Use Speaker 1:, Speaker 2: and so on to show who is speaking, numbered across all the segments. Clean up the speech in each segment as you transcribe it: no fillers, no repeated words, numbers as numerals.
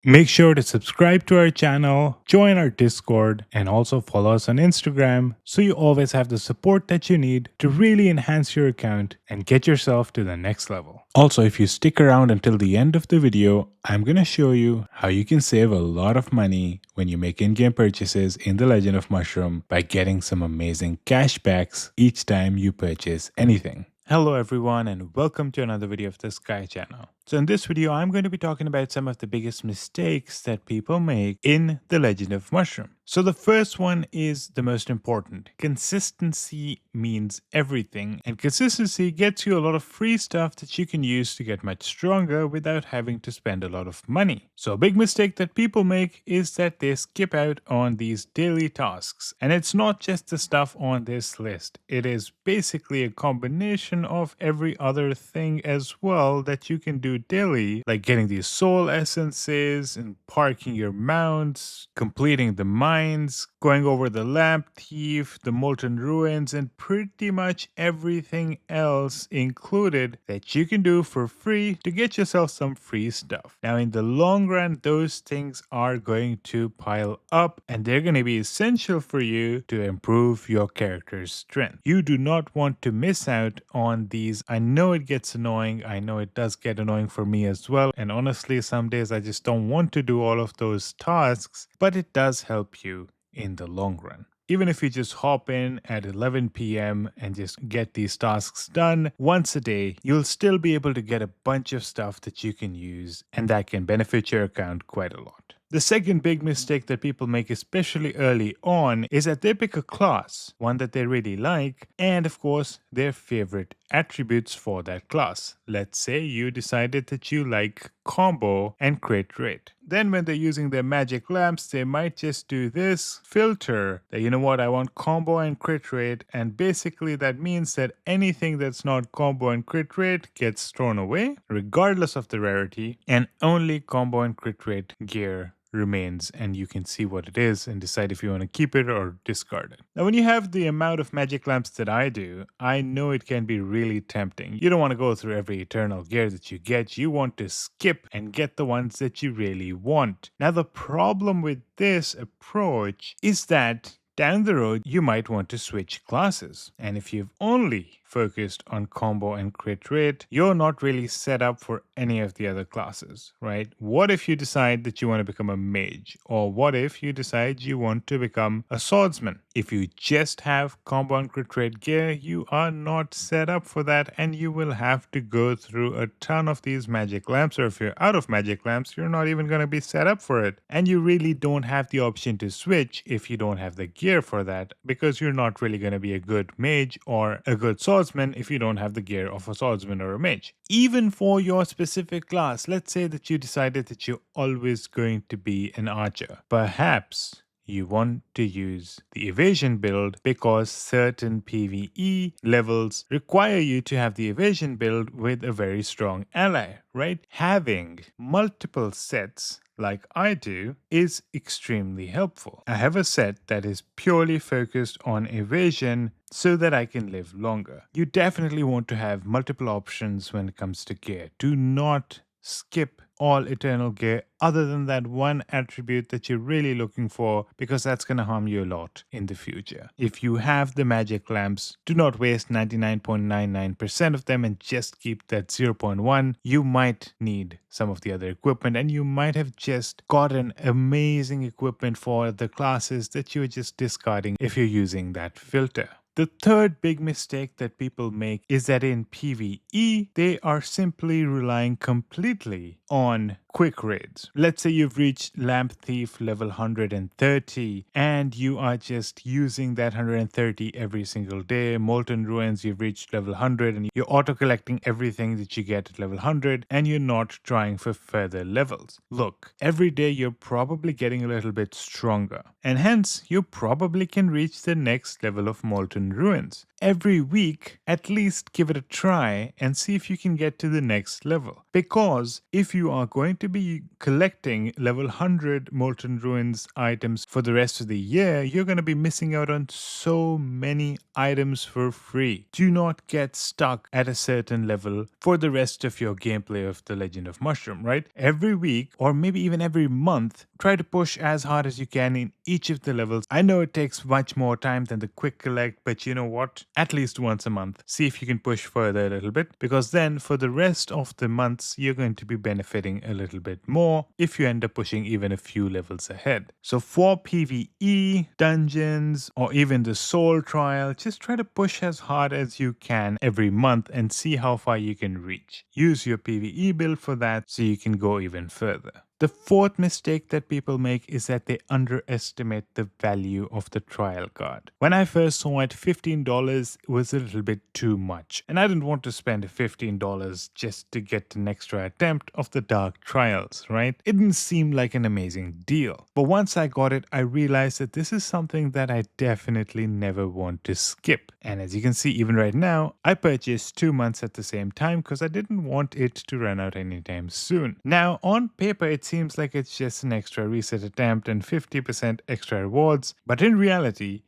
Speaker 1: Make sure to subscribe to our channel, join our Discord, and also follow us on Instagram so you always have the support that you need to really enhance your account and get yourself to the next level. Also, if you stick around until the end of the video, I'm going to show you how you can save a lot of money when you make in-game purchases in The Legend of Mushroom by getting some amazing cashbacks each time you purchase anything. Hello everyone and welcome to another video of the Sky channel. So in this video, I'm going to be talking about some of the biggest mistakes that people make in The Legend of Mushroom. So the first one is the most important. Consistency means everything, and consistency gets you a lot of free stuff that you can use to get much stronger without having to spend a lot of money. So a big mistake that people make is that they skip out on these daily tasks. And it's not just the stuff on this list. It is basically a combination of every other thing as well that you can do daily, like getting these soul essences and parking your mounts, completing the mines, going over the lamp thief, the molten ruins, and pretty much everything else included that you can do for free to get yourself some free stuff. Now in the long run, those things are going to pile up and they're going to be essential for you to improve your character's strength. You do not want to miss out on these. I know it gets annoying. I know it does get annoying for me as well. And honestly, some days I just don't want to do all of those tasks, but it does help you in the long run. Even if you just hop in at 11 p.m. and just get these tasks done once a day, you'll still be able to get a bunch of stuff that you can use and that can benefit your account quite a lot. The second big mistake that people make, especially early on, is that they pick a class, one that they really like, and of course, their favorite attributes for that class. Let's say you decided that you like combo and crit rate. Then when they're using their magic lamps, they might just do this filter that, you know what, I want combo and crit rate, and basically that means that anything that's not combo and crit rate gets thrown away, regardless of the rarity, and only combo and crit rate gear remains, and you can see what it is and decide if you want to keep it or discard it. Now, when you have the amount of magic lamps that I do, I know it can be really tempting. You don't want to go through every eternal gear that you get. You want to skip and get the ones that you really want. Now, the problem with this approach is that down the road, you might want to switch classes. And if you've only focused on combo and crit rate, you're not really set up for any of the other classes, right? What if you decide that you want to become a mage? Or what if you decide you want to become a swordsman? If you just have combo and crit rate gear, you are not set up for that, and you will have to go through a ton of these magic lamps, or if you're out of magic lamps, you're not even going to be set up for it. And you really don't have the option to switch if you don't have the gear for that, because you're not really going to be a good mage or a good swordsman if you don't have the gear of a swordsman or a mage. Even for your specific class, let's say that you decided that you're always going to be an archer. Perhaps you want to use the evasion build because certain PvE levels require you to have the evasion build with a very strong ally, right? Having multiple sets like I do is extremely helpful. I have a set that is purely focused on evasion so that I can live longer. You definitely want to have multiple options when it comes to gear. Do not skip all eternal gear other than that one attribute that you're really looking for, because that's going to harm you a lot in the future. If you have the magic lamps, do not waste 99.99% of them and just keep that 0.1. You might need some of the other equipment, and you might have just gotten amazing equipment for the classes that you're just discarding if you're using that filter. The third big mistake that people make is that in PvE, they are simply relying completely on quick raids. Let's say you've reached Lamp Thief level 130 and you are just using that 130 every single day. Molten Ruins, you've reached level 100 and you're auto-collecting everything that you get at level 100 and you're not trying for further levels. Look, every day you're probably getting a little bit stronger, and hence you probably can reach the next level of Molten Ruins. every week, at least give it a try and see if you can get to the next level. Because if you are going to be collecting level 100 Molten Ruins items for the rest of the year, you're going to be missing out on so many items for free. Do not get stuck at a certain level for the rest of your gameplay of The Legend of Mushroom, right? Every week, or maybe even every month, try to push as hard as you can in each of the levels. I know it takes much more time than the quick collect, but you know what? At least once a month, see if you can push further a little bit, because then for the rest of the months, you're going to be benefiting a little bit more if you end up pushing even a few levels ahead. So for PvE, dungeons, or even the soul trial, just try to push as hard as you can every month and see how far you can reach. Use your PvE build for that so you can go even further. The fourth mistake that people make is that they underestimate the value of the trial card. When I first saw it, $15 was a little bit too much, and I didn't want to spend $15 just to get an extra attempt of the Dark Trials, right? It didn't seem like an amazing deal. But once I got it, I realized that this is something that I definitely never want to skip. And as you can see, even right now, I purchased 2 months at the same time because I didn't want it to run out anytime soon. Now, on paper, it seems like it's just an extra reset attempt and 50% extra rewards, but in reality,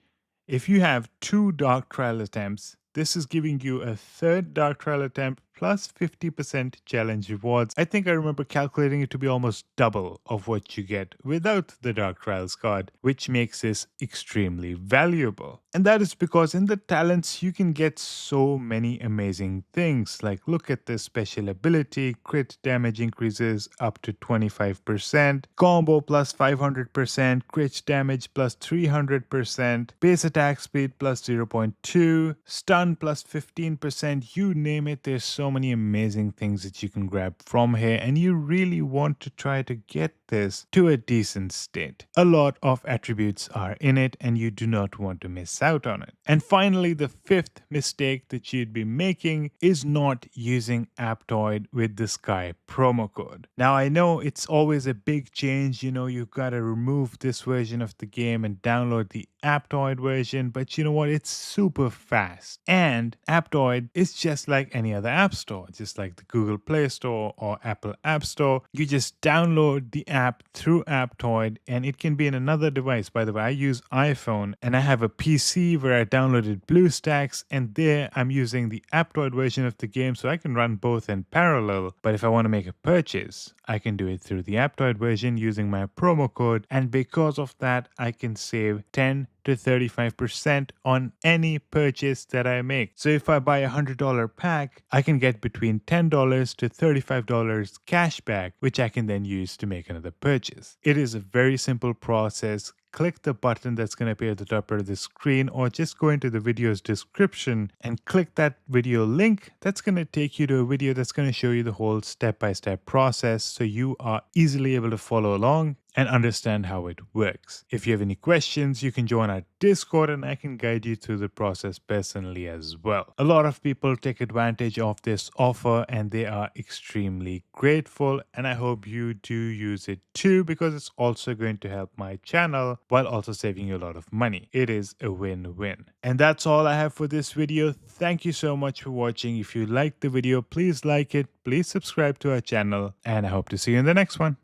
Speaker 1: if you have 2 Dark Trial attempts, this is giving you a third Dark Trial attempt plus 50% challenge rewards. I think I remember calculating it to be almost double of what you get without the Dark Trials card, which makes this extremely valuable. And that is because in the talents, you can get so many amazing things. Like, look at this special ability, crit damage increases up to 25%, combo plus 500%, crit damage plus 300%, base attack speed plus 0.2, stun plus 15%, you name it, there's so many amazing things that you can grab from here, and you really want to try to get this to a decent state. A lot of attributes are in it and you do not want to miss out on it. And finally, the fifth mistake that you'd be making is not using Aptoide with the Sky promo code. Now, I know it's always a big change, you've got to remove this version of the game and download the Aptoide version, but you know what? It's super fast. And Aptoide is just like any other app store, just like the Google Play Store or Apple App Store. You just download the app through Aptoide and it can be in another device. By the way, I use iPhone and I have a PC where I downloaded BlueStacks, and there I'm using the Aptoide version of the game so I can run both in parallel. But if I want to make a purchase, I can do it through the Aptoide version using my promo code, and because of that, I can save 10 to 35% on any purchase that I make. So if I buy a $100 pack, I can get between $10 to $35 cash back, which I can then use to make another purchase. It is a very simple process. Click the button that's going to appear at the top of the screen, or just go into the video's description and click that video link. That's going to take you to a video that's going to show you the whole step-by-step process so you are easily able to follow along and understand how it works. If you have any questions, you can join our Discord and I can guide you through the process personally as well. A lot of people take advantage of this offer and they are extremely grateful, and I hope you do use it too, because it's also going to help my channel while also saving you a lot of money. It is a win-win. And that's all I have for this video. Thank you so much for watching. If you liked the video, please like it, please subscribe to our channel, and I hope to see you in the next one.